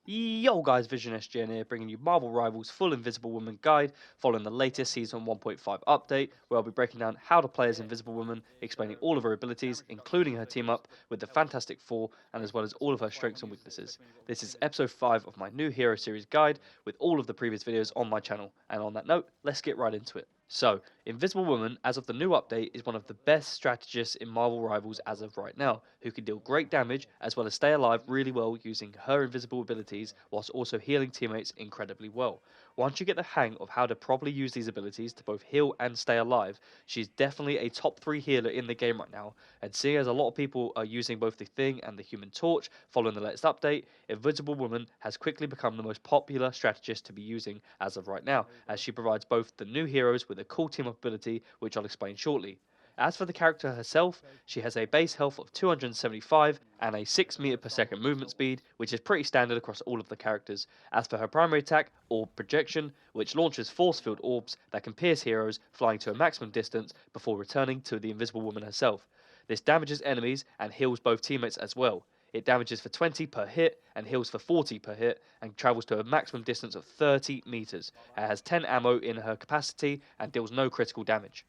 Yo guys, Vision SGN here, bringing you Marvel Rivals Full Invisible Woman Guide, following the latest Season 1.5 update, where I'll be breaking down how to play as Invisible Woman, explaining all of her abilities, including her team up with the Fantastic Four, and as well as all of her strengths and weaknesses. This is episode 5 of my new Hero Series guide, with all of the previous videos on my channel, and on that note, let's get right into it. So, Invisible Woman, as of the new update, is one of the best strategists in Marvel Rivals as of right now, who can deal great damage as well as stay alive really well using her invisible abilities whilst also healing teammates incredibly well. Once you get the hang of how to properly use these abilities to both heal and stay alive, she's definitely a top 3 healer in the game right now, and seeing as a lot of people are using both the Thing and the Human Torch following the latest update, Invisible Woman has quickly become the most popular strategist to be using as of right now, as she provides both the new heroes with a cool team up ability, which I'll explain shortly. As for the character herself, she has a base health of 275 and a 6 meter per second movement speed, which is pretty standard across all of the characters. As for her primary attack, Orb Projection, which launches force field orbs that can pierce heroes flying to a maximum distance before returning to the Invisible Woman herself. This damages enemies and heals both teammates as well. It damages for 20 per hit and heals for 40 per hit and travels to a maximum distance of 30 meters. It has 10 ammo in her capacity and deals no critical damage.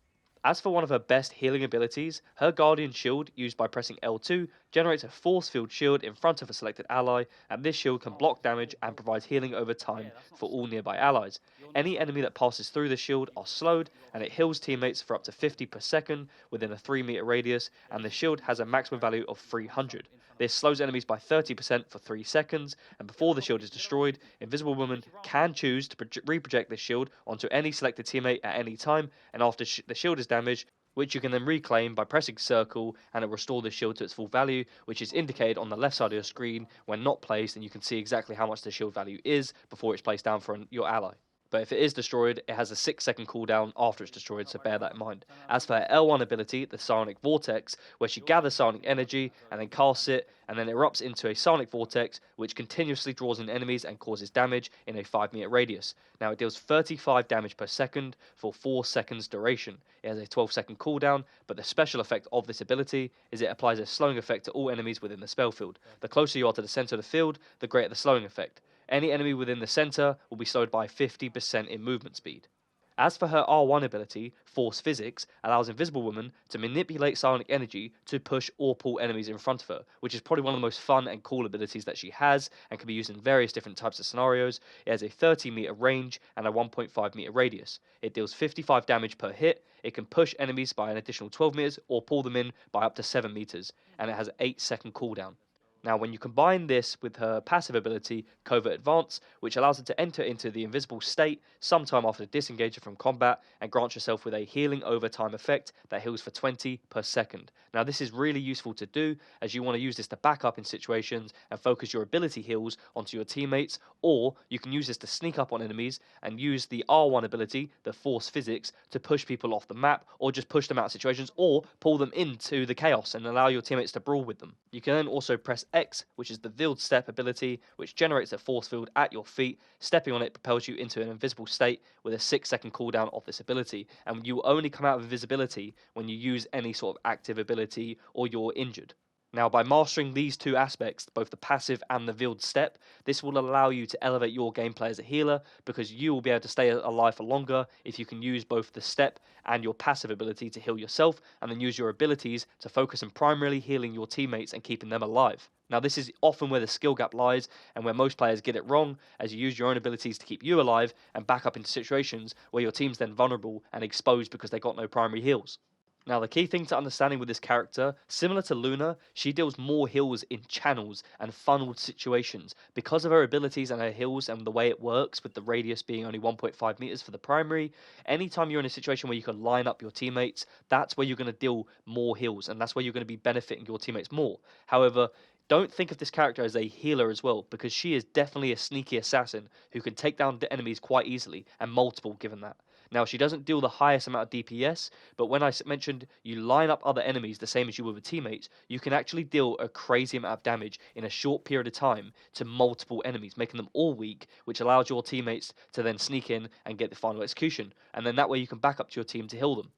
As for one of her best healing abilities, her Guardian Shield, used by pressing L2, generates a force field shield in front of a selected ally, and this shield can block damage and provides healing over time for all nearby allies. Any enemy that passes through the shield are slowed, and it heals teammates for up to 50 per second within a 3 meter radius, and the shield has a maximum value of 300. This slows enemies by 30% for 3 seconds, and before the shield is destroyed, Invisible Woman can choose to reproject this shield onto any selected teammate at any time, and after the shield is damaged, which you can then reclaim by pressing circle, and it will restore the shield to its full value, which is indicated on the left side of your screen when not placed, and you can see exactly how much the shield value is before it's placed down for your ally. But if it is destroyed, it has a 6 second cooldown after it's destroyed, so bear that in mind. As for her L1 ability, the Psionic Vortex, where she gathers Psionic energy and then casts it, and then erupts into a Psionic Vortex, which continuously draws in enemies and causes damage in a 5 meter radius. Now it deals 35 damage per second for 4 seconds duration. It has a 12 second cooldown, but the special effect of this ability is it applies a slowing effect to all enemies within the spell field. The closer you are to the center of the field, the greater the slowing effect. Any enemy within the center will be slowed by 50% in movement speed. As for her R1 ability, Force Physics allows Invisible Woman to manipulate psionic energy to push or pull enemies in front of her, which is probably one of the most fun and cool abilities that she has and can be used in various different types of scenarios. It has a 30 meter range and a 1.5 meter radius. It deals 55 damage per hit, it can push enemies by an additional 12 meters or pull them in by up to 7 meters, and it has an 8 second cooldown. Now, when you combine this with her passive ability, Covert Advance, which allows her to enter into the invisible state sometime after disengaging from combat and grants yourself with a healing over time effect that heals for 20 per second. Now, this is really useful to do as you want to use this to back up in situations and focus your ability heals onto your teammates, or you can use this to sneak up on enemies and use the R1 ability, the Force Physics, to push people off the map or just push them out of situations or pull them into the chaos and allow your teammates to brawl with them. You can then also press X, which is the Veiled Step ability, which generates a force field at your feet. Stepping on it propels you into an invisible state with a 6 second cooldown of this ability, and you only come out of invisibility when you use any sort of active ability or you're injured. Now, by mastering these two aspects, both the passive and the veiled step, this will allow you to elevate your gameplay as a healer because you will be able to stay alive for longer if you can use both the step and your passive ability to heal yourself, and then use your abilities to focus on primarily healing your teammates and keeping them alive. Now, this is often where the skill gap lies and where most players get it wrong, as you use your own abilities to keep you alive and back up into situations where your team's then vulnerable and exposed because they got no primary heals. Now, the key thing to understanding with this character, similar to Luna, she deals more heals in channels and funneled situations. Because of her abilities and her heals and the way it works, with the radius being only 1.5 meters for the primary, anytime you're in a situation where you can line up your teammates, that's where you're going to deal more heals, and that's where you're going to be benefiting your teammates more. However, don't think of this character as a healer as well, because she is definitely a sneaky assassin who can take down the enemies quite easily, and multiple given that. Now, she doesn't deal the highest amount of DPS, but when I mentioned you line up other enemies the same as you would with teammates, you can actually deal a crazy amount of damage in a short period of time to multiple enemies, making them all weak, which allows your teammates to then sneak in and get the final execution. And then that way you can back up to your team to heal them.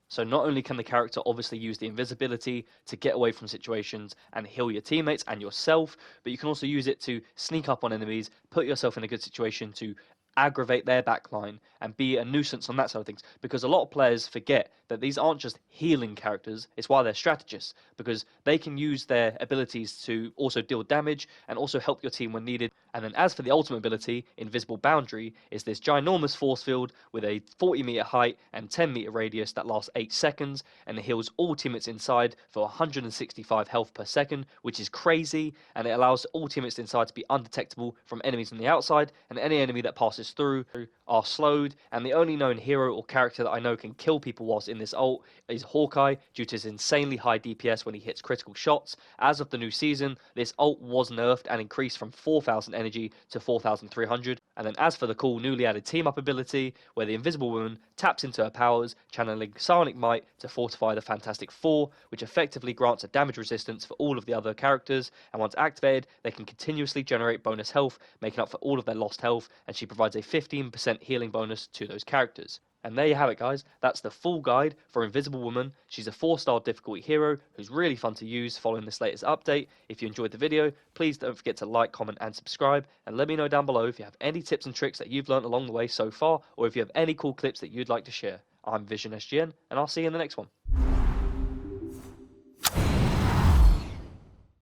So not only can the character obviously use the invisibility to get away from situations and heal your teammates and yourself, but you can also use it to sneak up on enemies, put yourself in a good situation to aggravate their backline and be a nuisance on that side of things. Because a lot of players forget that these aren't just healing characters, it's why they're strategists, because they can use their abilities to also deal damage and also help your team when needed. And then as for the ultimate ability, Invisible Boundary, is this ginormous force field with a 40-meter height and 10-meter radius that lasts 8 seconds, and it heals all teammates inside for 165 health per second, which is crazy, and it allows all teammates inside to be undetectable from enemies on the outside, and any enemy that passes through are slowed. And the only known hero or character that I know can kill people whilst in this ult is Hawkeye, due to his insanely high DPS when he hits critical shots. As of the new season, this ult was nerfed and increased from 4,000 energy to 4,300. And then as for the cool newly added team up ability, where the Invisible Woman taps into her powers, channeling Psionic Might to fortify the Fantastic Four, which effectively grants a damage resistance for all of the other characters, and once activated, they can continuously generate bonus health, making up for all of their lost health, and she provides a 15% healing bonus to those characters. And there you have it, guys. That's the full guide for Invisible Woman. She's a 4-star difficulty hero who's really fun to use following this latest update. If you enjoyed the video, please don't forget to like, comment, and subscribe. And let me know down below if you have any tips and tricks that you've learned along the way so far, or if you have any cool clips that you'd like to share. I'm Vision SGN, and I'll see you in the next one.